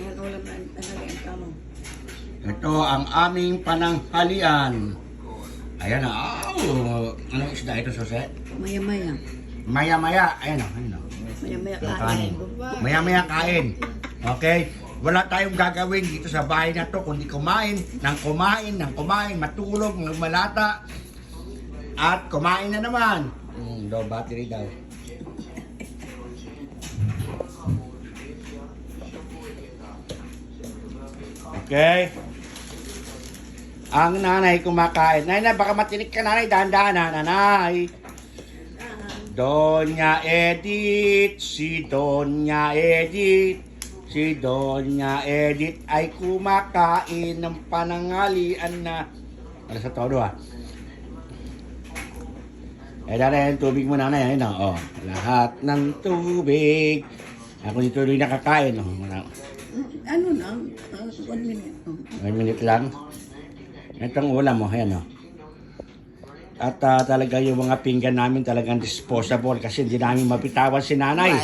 Yan ulam na nalagyan ka mo. Ito ang aming pananghalian. Ayan na. Anong isda ito, Sose? Maya-maya. Maya-maya. Ayan na. Maya-maya Yung kain. Maya-maya kain. Okay? Wala tayong gagawin dito sa bahay na to kundi kumain, matulog, malata. At kumain na naman. Low battery daw. Okay. Ang nanay kumakain. Nanay, baka matinik ka nanay. Dahan-dahan na, nanay. Doña Edith, si Doña Edith. Si Doña Edith ay kumakain ng pananghalian na... Ano sa todo dahil yung tubig mo nanay. Ayun o. Lahat ng tubig. Ako dito rin nakakain. Ano lang? 1 minute. 1 minute lang. Itong ulam mo, ayan o. At talaga yung mga pinggan namin talagang disposable kasi hindi namin mapitawan si nanay.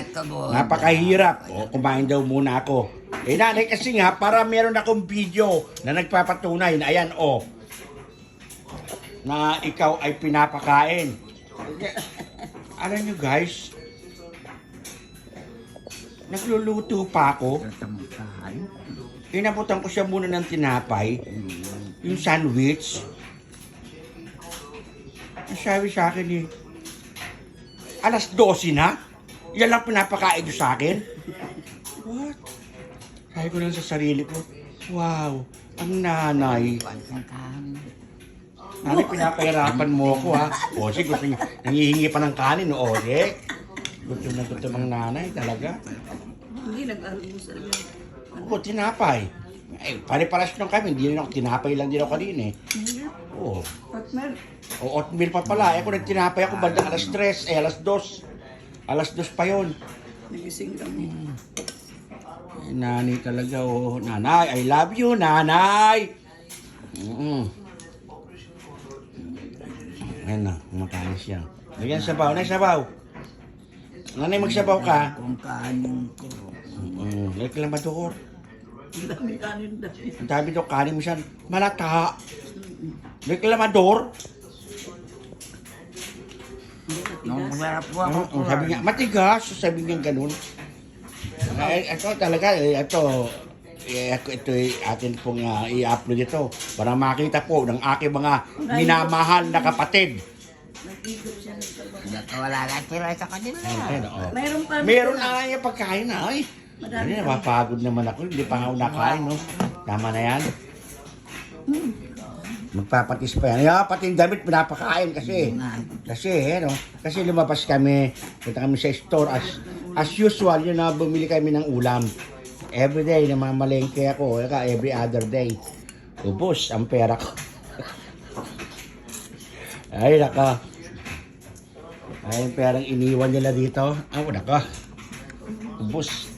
Napakahirap. Kumain daw muna ako. Nanay kasi nga, para meron akong video na nagpapatunay na ayan na ikaw ay pinapakain. Alam nyo guys, nagluluto pa ako. Inabutan ko siya muna ng tinapay. Yung sandwich. Sabi sa akin alas 12 na? Yan lang pinapakain nyo sa akin? What? Sabi ko lang sa sarili ko, wow, ang nanay. Nanay, pinapahirapan mo ako ha. Sige, gusto niya, nangihingi pa ng kanin, Gusto na gusto ng nanay talaga. Hindi nag-almusal yan. Oo, tinapay. Pare-paras nung kami, hindi rin ako, tinapay lang din ako kanina Oo. Partner. O oatmeal pa pala. Ako nagtinapay ako bandang alas 3, alas 2. Alas 2 pa yun. Nagising kami. Nanay talaga, Nanay, I love you, nanay. Ayan na, kumakain siya. Lagyan sabaw, sabaw. Nanay, magsabaw ka. Kung kanin ko. Reklamador. Ang daming kanin dahil. Ang dami daw kanin mo siya. Malata. Reklamador. Nung masarap po ako. Sabi niya, matigas. Sabi niya ganun. Ito talaga, ito atin pong i-upload ito para makita po ng aking mga minamahal na kapatid. Wala na tira sa kanila. Meron na nga yung pagkain na. Hindi, napapagod naman ako. Hindi pa ako nakain, no? Tama na yan. Magpapatis pa yan. Pati yung damit pinapakain kasi. Kasi lumabas kami. Punta kami sa store. As usual, yun na bumili kami ng ulam. Everyday, namamalengke ako. Every other day. Ubus ang pera ko. Ay, naka. Ay, yung perang iniwan nila dito. Naka. Ubus.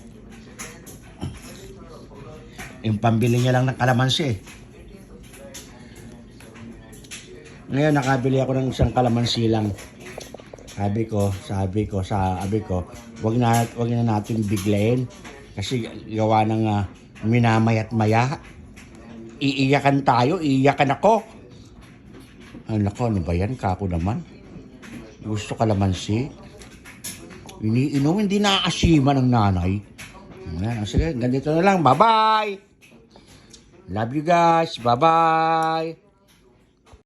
Yung pambili niya lang ng kalamansi. Ngayon, nakabili ako ng isang kalamansi lang. Sabi ko, wag na natin biglayin. Kasi gawa ng minamayat maya. Iiyakan tayo, iiyakan ako. Ano ba yan? Kako naman. Gusto kalamansi. Iniinom, hindi naaasima ng nanay. Sige, ganito na lang. Bye-bye! Love you guys. Bye-bye!